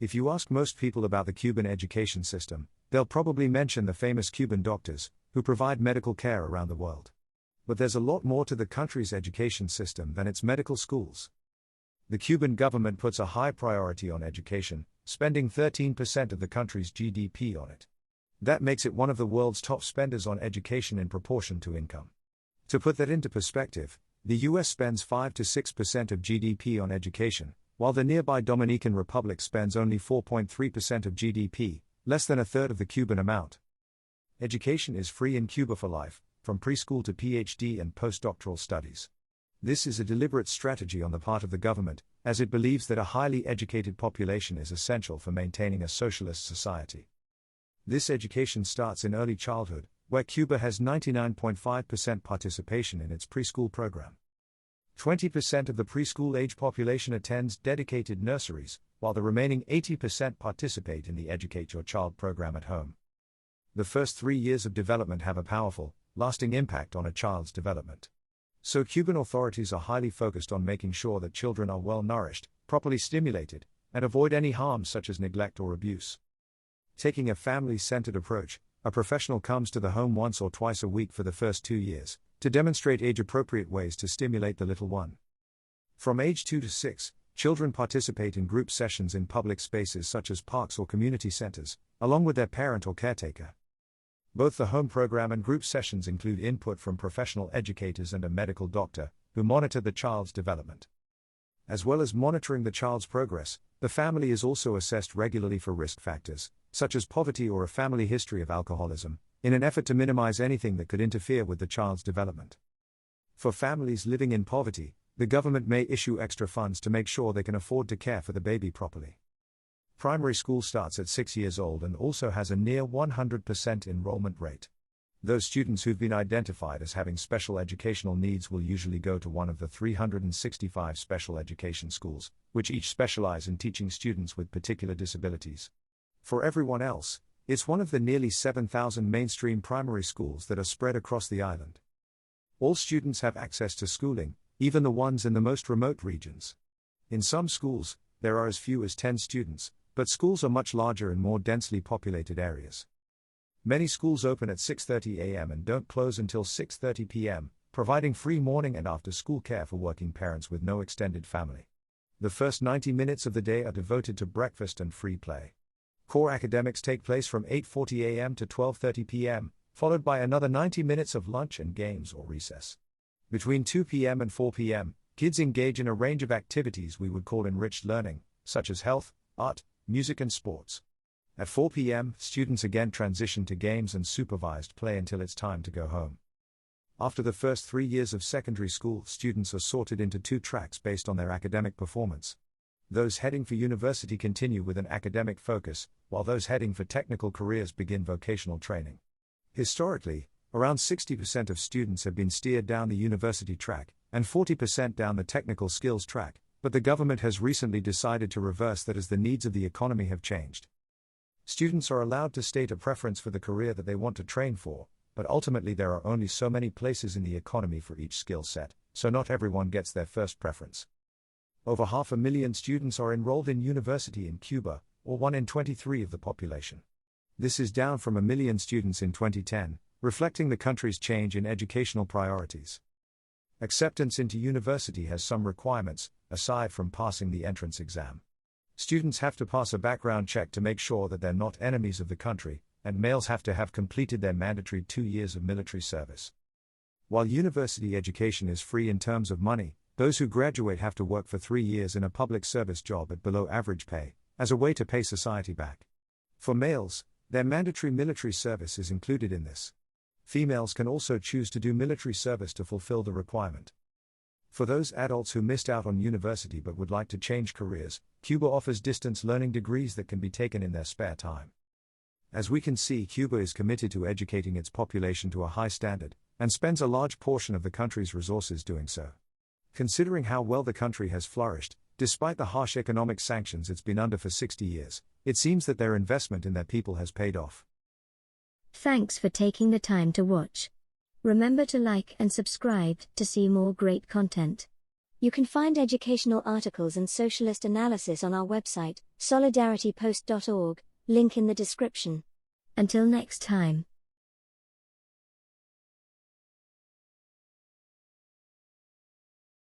If you ask most people about the Cuban education system, they'll probably mention the famous Cuban doctors, who provide medical care around the world. But there's a lot more to the country's education system than its medical schools. The Cuban government puts a high priority on education, spending 13% of the country's GDP on it. That makes it one of the world's top spenders on education in proportion to income. To put that into perspective, the US spends 5 to 6% of GDP on education, while the nearby Dominican Republic spends only 4.3% of GDP, less than a third of the Cuban amount. Education is free in Cuba for life, from preschool to PhD and postdoctoral studies. This is a deliberate strategy on the part of the government, as it believes that a highly educated population is essential for maintaining a socialist society. This education starts in early childhood, where Cuba has 99.5% participation in its preschool program. 20% of the preschool-age population attends dedicated nurseries, while the remaining 80% participate in the Educate Your Child program at home. The first 3 years of development have a powerful, lasting impact on a child's development. So Cuban authorities are highly focused on making sure that children are well nourished, properly stimulated, and avoid any harms such as neglect or abuse. Taking a family-centered approach, a professional comes to the home once or twice a week for the first 2 years, to demonstrate age-appropriate ways to stimulate the little one. From age 2 to 6, children participate in group sessions in public spaces such as parks or community centers, along with their parent or caretaker. Both the home program and group sessions include input from professional educators and a medical doctor, who monitor the child's development. As well as monitoring the child's progress, the family is also assessed regularly for risk factors, such as poverty or a family history of alcoholism, in an effort to minimize anything that could interfere with the child's development. For families living in poverty, the government may issue extra funds to make sure they can afford to care for the baby properly. Primary school starts at 6 years old and also has a near 100% enrollment rate. Those students who've been identified as having special educational needs will usually go to one of the 365 special education schools, which each specialize in teaching students with particular disabilities. For everyone else, it's one of the nearly 7,000 mainstream primary schools that are spread across the island. All students have access to schooling, even the ones in the most remote regions. In some schools, there are as few as 10 students, but schools are much larger in more densely populated areas. Many schools open at 6:30 a.m. and don't close until 6:30 p.m., providing free morning and after-school care for working parents with no extended family. The first 90 minutes of the day are devoted to breakfast and free play. Core academics take place from 8:40 a.m. to 12:30 p.m., followed by another 90 minutes of lunch and games or recess. Between 2 p.m. and 4 p.m., kids engage in a range of activities we would call enriched learning, such as health, art, music and sports. At 4 p.m., students again transition to games and supervised play until it's time to go home. After the first 3 years of secondary school, students are sorted into 2 tracks based on their academic performance. Those heading for university continue with an academic focus, while those heading for technical careers begin vocational training. Historically, around 60% of students have been steered down the university track, and 40% down the technical skills track, but the government has recently decided to reverse that as the needs of the economy have changed. Students are allowed to state a preference for the career that they want to train for, but ultimately there are only so many places in the economy for each skill set, so not everyone gets their first preference. Over 500,000 students are enrolled in university in Cuba, or 1 in 23 of the population. This is down from 1 million students in 2010, reflecting the country's change in educational priorities. Acceptance into university has some requirements, aside from passing the entrance exam. Students have to pass a background check to make sure that they're not enemies of the country, and males have to have completed their mandatory 2 years of military service. While university education is free in terms of money, those who graduate have to work for 3 years in a public service job at below average pay, as a way to pay society back. For males, their mandatory military service is included in this. Females can also choose to do military service to fulfill the requirement. For those adults who missed out on university but would like to change careers, Cuba offers distance learning degrees that can be taken in their spare time. As we can see, Cuba is committed to educating its population to a high standard, and spends a large portion of the country's resources doing so. Considering how well the country has flourished, despite the harsh economic sanctions it's been under for 60 years, it seems that their investment in their people has paid off. Thanks for taking the time to watch. Remember to like and subscribe to see more great content. You can find educational articles and socialist analysis on our website, solidaritypost.org, link in the description. Until next time.